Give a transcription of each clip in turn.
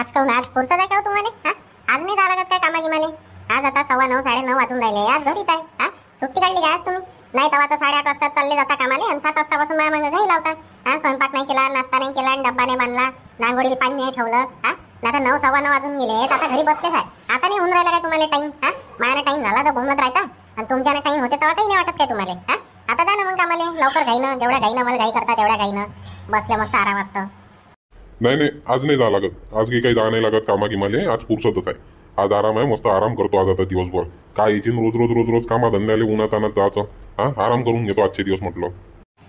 आज काहून आज फुरसत आहे का हो तुम्हाला? हा, आज नाही जावं लागत काय कामागी माले? आज आता 9:15 9:30 वाजून राहिले, आज घरीच आहे. हा, सुट्टी काढली का आज तुम्ही? नाही तेव्हा तर 8:30 वाजता चालले जाता कामाले आणि 7 वाजतापासून माझ्या मागे घरी लावता. हा, स्वयंपाक नाही केला, नाश्ता नाही केला, डब्बा नाही बांधला, नांगोडीला पाणी नाही ठेवलं. हा, आता 9 9:15 वाजून गेले, आता घरी बसलेच आहे. आता नाही होऊन राहिला काय तुम्हाला टाइम? हा, माझा टाइम झाला तर बोंबलत राहता आणि तुमच्याने टाइम होते तेव्हा काही नाही वाटत काय तुम्हाला? हा, आता जा ना मग कामाले लवकर. घाईनं जेवढ्या घाईनं मला घाई करता तेवढ्या घाईनं बसल्या मस्त आराम वाटतं. नाही नाही, आज नाही जावं लागत. आज काही जावं नाही लागत कामा गिमाले. आज फुरसतच आहे. आज आराम आहे, मस्त आराम करतो आज आता दिवसभर. काय यायची रोज रोज रोज रोज कामा धंद्याले उन्हात आणत जायचं. हा, आराम करून घेतो आजचे दिवस म्हटलं.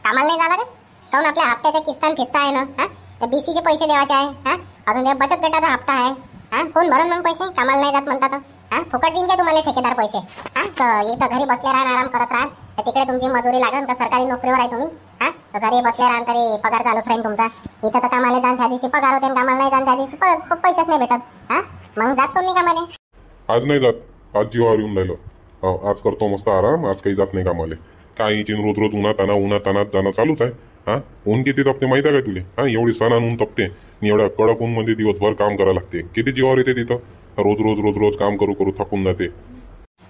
कामाला नाही जाणार काहून? आपल्या हप्त्याच्या किस्ता फिस्ता आहे ना. हा, त्या बीसीचे पैसे द्यायचे आहे. हा, अजून त्या बचत गटाचा हप्ता आहे. हा, कोण भरण मग पैसे? कामाला नाही जात म्हणतात. हा, फुकट देईन का तुम्हाला ठेकेदार पैसे? हा, तर इथं घरी बसले राहा, आराम करत राहा. तर तिकडे तुमची मजुरी लागेल का? सरकारी नोकरीवर आहे तुम्ही. हा, तर घरी बसले राहा तरी पगार चालूच राहील तुमचा. इथं तर कामाला जाण त्या दिवशी पगार होते, कामाला नाही जाण त्या दिवशी पैसेच नाही भेटत. हा, मग जात कोण नाही कामाले? आज नाही जात. आज जीवावर येऊन राहिलं. आज करतो मस्त आराम. आज काही जात नाही कामाले. काय यायची रोज रोज उन्हात आणत जाणं चालूच आहे. हा, ऊन किती तपते माहिती आहे का तुले? हा, एवढी सण ऊन तपते आणि एवढ्या कडक ऊन मध्ये दिवसभर काम करावं लागते. किती जीवावर येते तिथं. रोज रोज रोज रोज काम करू करू थकून जाते.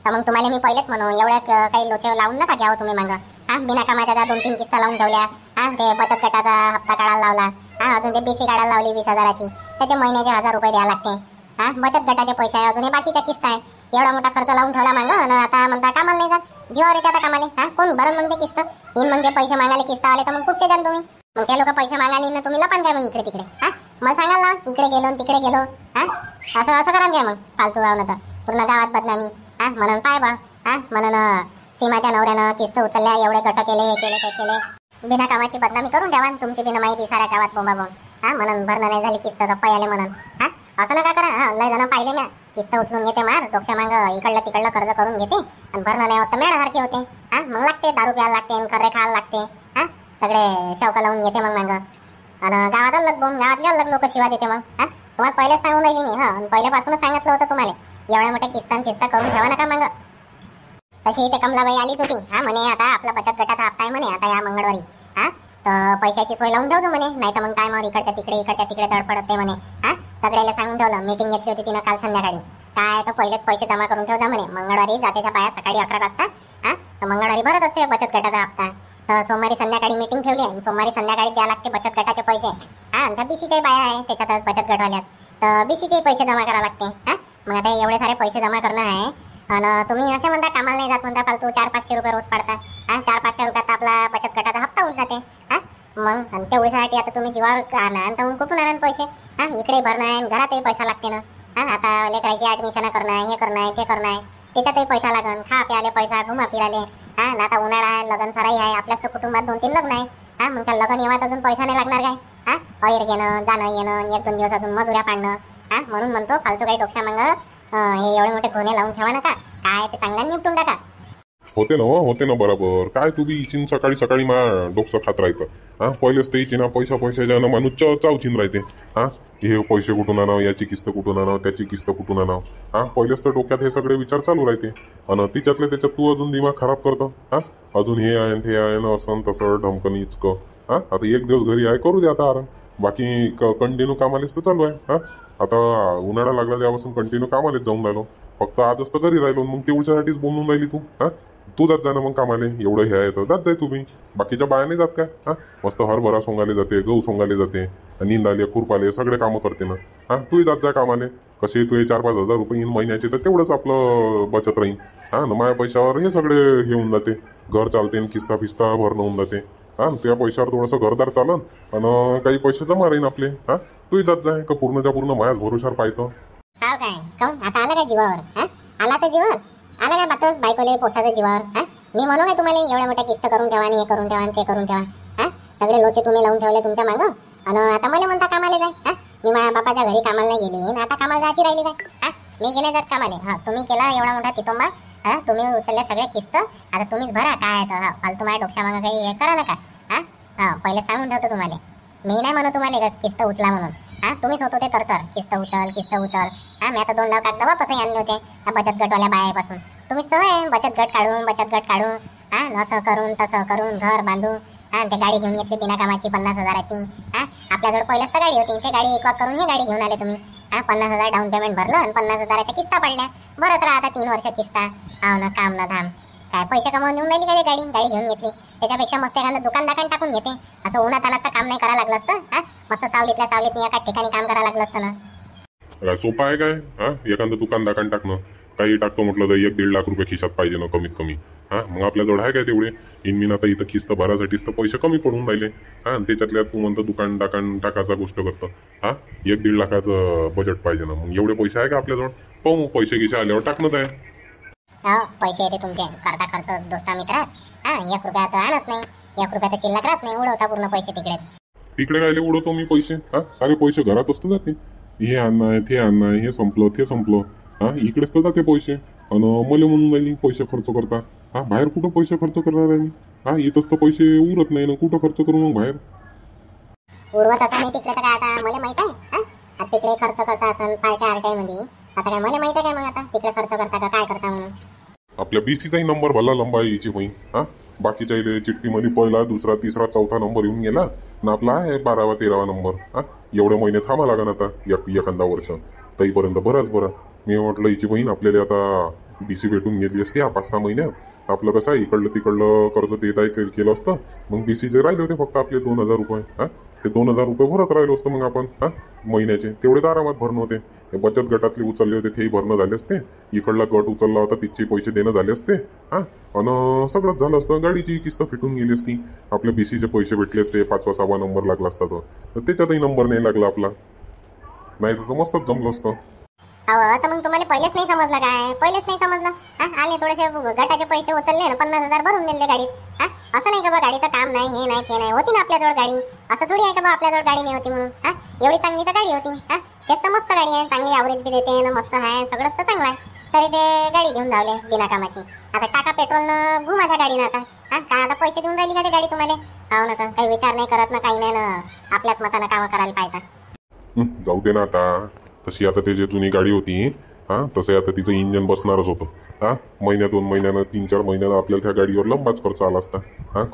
तर मग तुम्हाला मी पहिलेच म्हणू, एवढ्या काही लोचे लावून नका घ्यावं तुम्ही मागं. हा, बिना कामाच्या त्या 2-3 किस्ता लावून ठेवल्या. हा, ते बचत गटाचा हप्ता काढायला लावला. हा, अजून ते बीसी काढायला लावली 20,000ची. त्याचे महिन्याचे 1,000 रुपये द्यावे लागते. हा, बचत गटाचे पैसे आहे, अजून हे बाकीचा किस्ता आहे. एवढा मोठा खर्च लावून ठेवला मागं आणि आता म्हणता कामाला नाही जात. जीवावर येते आता कामाले. हा, कोण भरण मग ते किस्त? इन मग ते पैसे मागायला किस्ता आले तर मग कुठचे द्याल तुम्ही? मग ते लोक पैसे मागायला ना तुम्ही लपान द्या मग इकडे तिकडे. हा, मला सांगाल ना इकडे गेलो तिकडे गेलो. हा, असं करा द्या मग फालतू जाऊ ना तर पूर्ण गावात बदनामी. हा, म्हणून पाय बा. हा, म्हणून सीमाच्या नवऱ्यानं किस्त उचलल्या, एवढे गट केले, हे केले ते केले. बिना कामाची बदनामी करून द्यावा तुमची बिना माहिती साऱ्या गावात बोंबाबोंब. हा, म्हणून भरणं नाही झाली किस्त तर पयाले म्हणून. हा, असं नका करा. हा, लय जण पाहिले म्या किस्त उचलून घेते मार डोक्या माग, इकडलं तिकडलं कर्ज करून घेते आणि भरणं नाही होत मेळासारखे होते. हा, मग लागते दारू प्यायला लागते, खर्रे खायला लागते. हा, सगळे शौका लावून घेते मग मागं आणि गावात अलग बोंब, गावातले अलग लोक शिवा देते मग. हा, तुम्हाला पहिलेच सांगून राहिली मी. हा, पहिल्यापासूनच सांगितलं होतं तुम्हाला एवढ्या मोठ्या किस्ता करून ठेवा नका मागं. तशी इथे कमलाबाई आलीच होती. हा, म्हणे आता आपला बचत गटाचा हप्ता आहे म्हणे आता या मंगळवारी. हा, तर पैशाची सोय लावून ठेवतो म्हणे, नाही तर मग टायमावर इकडच्या तिकडे धडपडते म्हणे. हा, सगळ्याला सांगून ठेवलं. मीटिंग घेतली होती तिनं काल संध्याकाळी. काय तर पहिलेच पैसे जमा करून ठेवता म्हणे. मंगळवारी जाते त्या बाया सकाळी 11 वाजता. हा, तर मंगळवारी भरत असते बचत गटाचा हप्ता. तर सोमवारी संध्याकाळी मीटिंग ठेवली आणि सोमवारी संध्याकाळी द्या लागते बचत गटाचे पैसे. हा, आणि बीसीचे बाया आहे त्याच्यातच बचत गटवाल्यात, तर बीसीचे पैसे जमा करावे लागते. हा, मग आता एवढे सारे पैसे जमा करणं आहे आणि तुम्ही असे म्हणता कामाला नाही जात म्हणता फालतू 400-500 रुपये रोज पडतात. हा, 400-500 रुपयात आपला बचत गटाचा हप्ता होऊन जाते. हा, मग आणि तेवढ्यासाठी आता तुम्ही जीवावर आणा तर मग कुठून आणा पैसे? हा, इकडे भरणं आहे घरातही पैसा लागते ना. हा, आता लेकराची ऍडमिशन करणं आहे, हे करणं आहे, ते करणं आहे, त्याच्यातही पैसा लागन. खा प्याले पैसा, घुमा फिराले. हा, आता उन्हाळा आहे, लग्न सराई आहे, आपल्याच तर कुटुंबात 2-3 लग्न आहे. हा, मग त्या लग्न येवात अजून पैसा नाही लागणार काय? हा, अयर घेणं जाणं येणं, 1-2 दिवस अजून मजुऱ्या पाडणं. हा, म्हणून म्हणतो फालतू काही डोक्या मग हे एवढे मोठे घोणे लावून ठेवा नका. काय ते चांगल्या निपटून टाका. होते ना बरोबर. काय तू बी इचिन सकाळी सकाळी मा डोकं खात राहतं. हा, पहिलेच ते इचिना पैसा ज्यानं माणूस चावचिन राहते. हा, हे पैसे कुठून आणावं, याची किस्त कुठून आणावं, त्याची किस्त कुठून आणावं. हा, पहिलेच तर डोक्यात हे सगळे विचार चालू राहते आणि त्याच्यात तू अजून दिमाग खराब करतो. हा, अजून हे आहे ते आहे ना, असं तसं ढमकन इचकं. हा, आता एक दिवस घरी आहे करू दे आता आराम. बाकी कंटिन्यू कामालेच तर चालू आहे. हा, आता उन्हाळा लागला त्यापासून कंटिन्यू कामालेच जाऊन राहिलो. फक्त आजच तर घरी राहिलो. मग तेवढ्यासाठीच बोलून राहिली तू. हा, तू जात जा ना मग कामाले. एवढं हे आहे तर जात जाय तुम्ही. बाकीच्या बायाने जात काय? हा, मस्त हरभरा सोंगाले जाते, गहू सोंगाले जाते, निंदाले खुरपाले सगळे कामं करते ना. हा, तूही जात जा कामाले. कसे तू 4-5 हजार रुपये येईन महिन्याचे तर तेवढंच आपलं बचत राहील. हा, ना माझ्या पैशावर हे सगळे हे होऊन जाते. घर चालते, किस्ता फिस्ता भरणं होऊन जाते. हा, त्या पैशावर थोडंसं घरदार चालन आणि काही पैसे जमा राहीन आपले. हा, तूही जात जाय का पूर्णच्या पूर्ण माझ्याच भरोशावर पाहतो. हाव काय काहून आता आला काय जीवावर? हा, आला तर जीवावर आला काय बातच बायकोले पोसाचं जीवावर. हा, मी म्हणू काय तुम्हाला एवढ्या मोठ्या किस्त करून ठेवा आणि हे करून ठेवा आणि ते करून ठेवा. हा, सगळे लोचे तुम्ही लावून ठेवले तुमच्या मागं आणि आता मला म्हणता कामाला जाय. हा, मी माझ्या बापाच्या घरी कामाला नाही गेली आता कामाला जायची राहिली काय? हा, मी गेले जात कामाले. हा, तुम्ही केला एवढा मोठा तितोंबा. हा, तुम्ही उचलल्या सगळ्या किस्त आता तुम्हीच भरा. काय तर हा, फालतू माझ्या डोक्या मागं काही हे करा नका. हा, हा, पहिले सांगून ठेवतो तुम्हाला. मी नाही म्हणू तुम्हाला किस्त उचला म्हणून. हा, तुम्हीच होतो ते तरतर किस्त उचल. हा, मी आता 2 लाख कागद वापस आणले होते त्या बचत गटवाल्या बायापासून. तुम्हीच तर बचत गट काढून. हा, असं करून तसं करून घर बांधून. हा, ते गाडी घेऊन घेतली बिना कामाची 50,000ची. हा, आपल्याजवळ पहिल्याच तर गाडी होती, ते गाडी एक वाक करून ही गाडी घेऊन आले तुम्ही. 50,000 डाऊन पेमेंट भरलं आणि 50,000च्या किस्ता पडल्या. भरत राहा आता 3 वर्ष किस्ता. हाव ना, काम ना धाम. काय पैसे कमावून देऊन राहिली का गाडी घेऊन घेतली. त्याच्यापेक्षा मस्त एखादं दुकान टाकून घेते. असं उन्हात आणत तर काम नाही करायला लागलं असतं. मस्त सावलीतल्या सावलीत एका ठिकाणी काम करायला लागलं असतं ना. काय सोपं आहे काय? एखादं दुकान टाकणं. काही टाकतो म्हटलं तर 1-1.5 लाख रुपये खिशात पाहिजे ना कमीत कमी. मग आपल्याजवळ आहे काय तेवढे? इनमीन आता इथं किस्त भरासाठीच तर पैसे कमी पडून राहिले. आणि त्याच्यातल्या तू म्हणतो दुकान टाकायचा गोष्ट करतं. 1-1.5 लाखाचं बजेट पाहिजे ना. मग एवढे पैसे आहे का आपल्याजवळ? पाहू पैसे गिसे आल्यावर टाकणंच आहे. पैसे येते तुमचे करता खर्च दोस्ता मित्रात. 1 रुपया तर आणत नाही. 1 रुपया तर शिल्लक राहत नाही. उडवता पूर्ण पैसे तिकडेच. तिकडे राहिले उडवतो मी पैसे. सारे पैसे घरात असतं जाते. हे आणणं ते आणणं, हे संपलं ते संपलं. इकडेच तर जाते पैसे. आणि मला म्हणून राहिली पैसे खर्च करता. बाहेर कुठं पैसे खर्च करणार आहे मी? इथंच तर पैसे उरत नाही ना. कुठं खर्च करू मग बाहेर? उडवत असा नाही तिकडे तर काय आता मला माहित आहे. आता तिकडे खर्च करता असन पार्ट्या आरट्यामध्ये. आता काय मला माहित आहे काय मग आता तिकडे खर्च करता का काय करता म्हणून? आपल्या बीसीचाही नंबर भला लंबा यायची होई. बाकीच्या चिठ्ठीमध्ये पहिला दुसरा तिसरा चौथा नंबर येऊन गेला ना. आपला आहे 12वा 13वा नंबर. एवढे महिने थांबा लागन आता एखादा वर्ष. तरीपर्यंत बरं. मी म्हटलं हिची बहीण आपल्याला आता बीसी भेटून गेली असती 5-6 महिन्यात. आपलं कसं आहे इकडलं तिकडलं कर्ज देत केलं असतं. मग बीसीचे राहिले होते फक्त आपले 2,000 रुपये. ते 2,000 रुपये भरत राहिलो असतं मग आपण. महिन्याचे तेवढे तर आरामात भरणं होते. बचत गटातले उचलले होते तेही भरणं झाले असते. इकडला गट उचलला होता तिचे पैसे देणं झाले असते. आणि सगळंच झालं असतं. गाडीची किस्त फिटून गेली असती. आपल्या बीसीचे पैसे भेटले असते. 5वा 6वा नंबर लागला असता तर त्याच्यातही नंबर नाही लागला आपला. नाही तर मस्तच जमलं असतं. तर मग तुम्हाला पहिलेच नाही समजलं काय? पहिलेच नाही समजलं. आले थोडेसे गटाचे पैसे उचलले ना 50,000 भरून दिले गाडीत. असं नाही का बा गाडीचं काम नाही हे नाही ते नाही. होती ना आपल्याजवळ गाडी. असं थोडी आहे का बा आपल्याजवळ गाडी नाही होती म्हणून. एवढी चांगली तर गाडी होती. तेच तर मस्त गाडी आहे. चांगली ॲव्हरेज बी देते ना. मस्त आहे सगळंच तर चांगलं आहे. तरी ते गाडी घेऊन धावले बिना कामाची. आता टाका पेट्रोलनं घुमा त्या गाडीनं आता. काय आता पैसे देऊन राहिली का ते गाडी तुम्हाला? हो ना. तर काही विचार नाही करत ना काही नाही ना. आपल्याच मतानं कामं करायला पाहिजे. जाऊ दे ना आता. तशी आता ते जे जुनी गाडी होती तसे आता तिचं इंजन बसणारच होतं. महिन्या 2 महिन्यानं 3-4 महिन्यानं आपल्याला त्या गाडीवर लंबाच खर्च आला असता.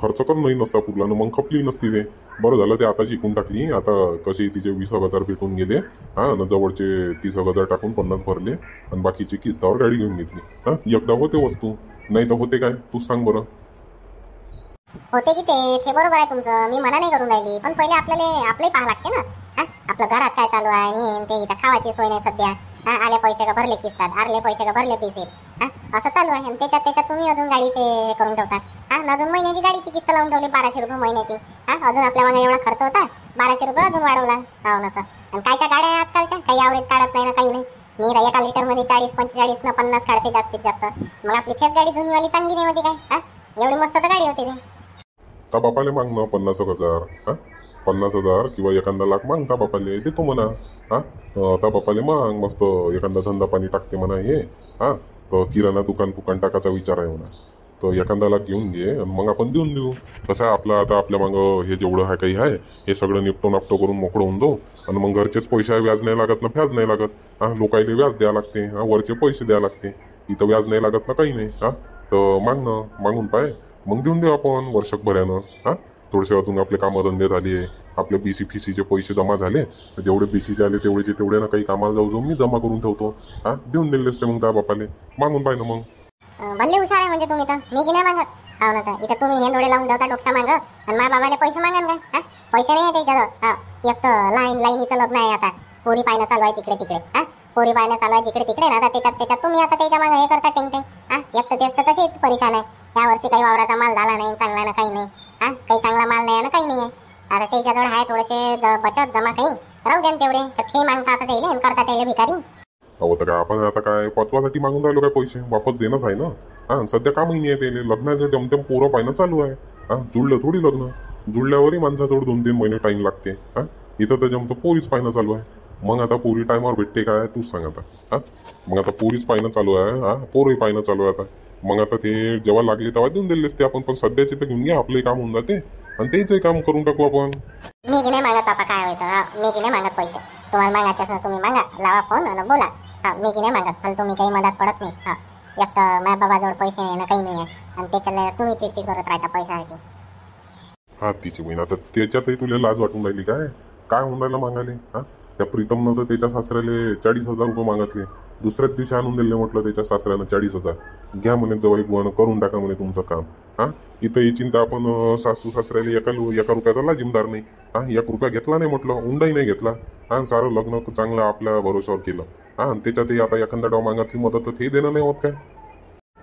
खर्च करणंही नसता पुरला मग खपली नसती ते. बरं झालं ते आता शिकून टाकली. आता कशी तिचे 20,000 भेटून गेले. आणि जवळचे 30,000 टाकून 50 भरले आणि बाकीची किस्तावर गाडी घेऊन घेतली. एकदा होते वस्तू नाही तर होते काय तूच सांग बरं. होते की ते बरोबर आहे तुमचं. मी मना नाही करून राहिली. पण पहिले आपलंही पाहा लागते ना. आपलं घरात काय चालू आहे ते इथं खावायची सोय नाही सध्या. आले पैसे का भरले किस्तात. आरले पैसे का भरले पैसे. असं चालू आहे. आणि त्याच्यात तुम्ही अजून गाडीचे करून ठेवता. अजून महिन्याची गाडीची किस्त लावून ठेवली 1,200 रुपये महिन्याची. अजून आपल्या मागे एवढा खर्च होता. 1,200 रुपये अजून वाढवला. हो ना. आणि कायच्या गाड्या आहे आजकालच्या? काही ॲव्हरेज काढत नाही ना काही नाही. मी 1 लिटरमध्ये 40-45 ना 50 काढते जास्तीत जास्त. मग आपली तेच गाडी जुनीवाली चांगली नाही होती काय? एवढी मस्त तर गाडी होती ती. त्या बापाले माग ना 50,000. 50,000 किंवा एखादा लाख माग त्या बापाले देतो म्हणा. त्या बापाले माग मस्त एखादा धंदा पाणी टाकते म्हणा. हे तर किराणा दुकान टाकायचा विचार आहे म्हणा. तर एखादा लाख घेऊन घे आणि मग आपण देऊन देऊ. कसं आहे आपलं आता आपल्या मागं हे जेवढं आहे काही आहे हे सगळं निपटो करून मोकळं होऊन जाऊ. आणि मग घरचेच पैसे आहे. व्याज नाही लागत ना फ्याज नाही लागत. लोकायले व्याज द्यावं लागते. वरचे पैसे द्यावं लागते. इथं व्याज नाही लागत ना काही नाही. तर मागून पाय मग देऊन देऊ आपण वर्षभरानं. थोडेसे अजून आपले कामधंदे झाले. आपले बीसी फीसीचे पैसे जमा झाले. जेवढे बीसीचे आले तेवढे ना काही कामाला जाऊ मी जमा करून ठेवतो. देऊन दिले असते मग त्या बापाले. मागून पाहिजे मग. भल्ले हुशार आहे म्हणजे तुम्ही तर. मी की नाही मागत. हो ना. तर इथं तुम्ही हे डोळे लावून ठेवता डोक्सा मागं आणि माझ्या बाबाला पैसे मागा काय? पैसे नाही आहे त्याच्याजवळ. एक तर लाईनीचं लग्न आहे आता. पोरी पाहिणं चालू आहे तिकडे. पोरी पाहिणं चालू आहे जिकडे ना. आता त्याच्यात तुम्ही आता त्याच्या मागं हे करता टेंगटे. एक तर तेच तर तसेच परेशान आहे. या वर्षी काही वावराचा माल झाला नाही चांगला ना काही नाही. काही चांगला माल नाही ना काही नाही आहे. आता त्याच्याजवळ आहे थोडेसे बचत जमा काही राहू द्या तेवढे. तर ते मागता आता त्याला करता त्याला भिकारी. अहो तर काय आपण आता काय पचवासाठी मागून राहिलो काय पैसे? वापस देणंच आहे ना. सध्या कामही नाही आहे त्याला. लग्नाचं जमतेम पोरं पाहिणं चालू आहे. जुळलं थोडी लग्न. जुळल्यावरही माणसाजवळ 2-3 महिने टाईम लागते. इथं तर जमतं पोरीच पाहिणं चालू आहे. मग आता पोरी टायमावर भेटते काय तूच सांग आता. मग आता पोरीच पाहिणं चालू आहे. पोरही पाहिणं चालू आहे आता. मग आता ते जेव्हा लागले तेव्हा देऊन दिले असते आपण. पण सध्याचे तर घेऊन घ्या. आपलंही काम होऊन जाते आणि तेच काम करून टाकू आपण. मी की नाही मागत बापा काय होतं. मी की नाही मागत पैसे. तुम्हाला मागायचे असं तुम्ही मागा. लावा फोन आणि बोला. मी की नाही मागत. पण तुम्ही काही मदत पडत नाही. एक तर माझ्या बाबाजवळ पैसे नाही ना काही नाही आहे. आणि त्याच्याला तुम्ही चिडचिड करत राहता पैशासाठी. तिची बहीण आता त्याच्यातही तुला लाज वाटून राहिली काय? काय होऊन राहिलं मागायला? त्या प्रीतमनं तर त्याच्या सासऱ्याला 40,000 रुपये मागितले. दुसऱ्याच दिवशी आणून दिले म्हटलं त्याच्या सासऱ्यानं 40,000. घ्या म्हणे जवाई बुवानं, करून टाका म्हणे तुमचं काम. हा इथं ही चिंता आपण सासू सासऱ्याला एका रुपयाचा लाजिमदार नाही. हा 1 रुपया घेतला नाही म्हटलं, उंडाही नाही घेतला. हा सारं लग्न चांगलं आपल्या भरोश्यावर केलं. हा त्याच्यातही आता एखादा डाव मागितली मदत तर ते देणं नाही होत काय?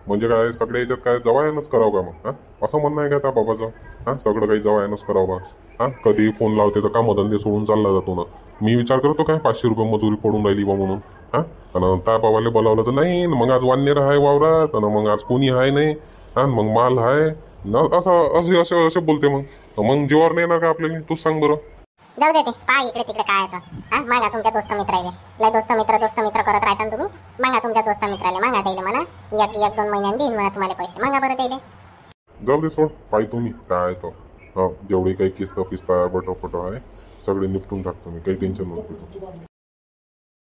म्हणजे काय सगळ्या याच्यात काय जवायानंच करावं का मग? हा असं म्हणणं आहे का त्या बाबाचं? हा सगळं काही जवायानंच करावं का? हा कधी फोन लावते तर कामधंदे सोडून चालला जातो ना. मी विचार करतो काय 500 रुपये मजुरी पडून राहिली बा म्हणून. हा आणि त्या बाबाला बोलावलं तर नाही, मग आज वाननेर आहे वावरात आणि मग आज कोणी आहे नाही. हा मग माल आहे न, असं असे असे असे बोलते. मग जीवावर नाही येणार का आपल्याला? तूच सांग बरं. जाऊ दे ते पहा इकडे तिकडे काय येतं. हा मागा तुमच्या दोस्त मित्राले, लय दोस्त मित्र करत राहता तुम्ही. मागा तुमच्या दोस्त मित्राले, मागा त्याला म्हणा 1-2 महिन्यांनी देईन म्हणा तुम्हाला पैसे. मागा बरं त्याला. जाऊ दे सोड, पाहतो मी काय तो. हा जेवढी काही किस्त पिस्ता बटो आहे सगळे निपटून टाकतो मी, काही टेन्शन नको.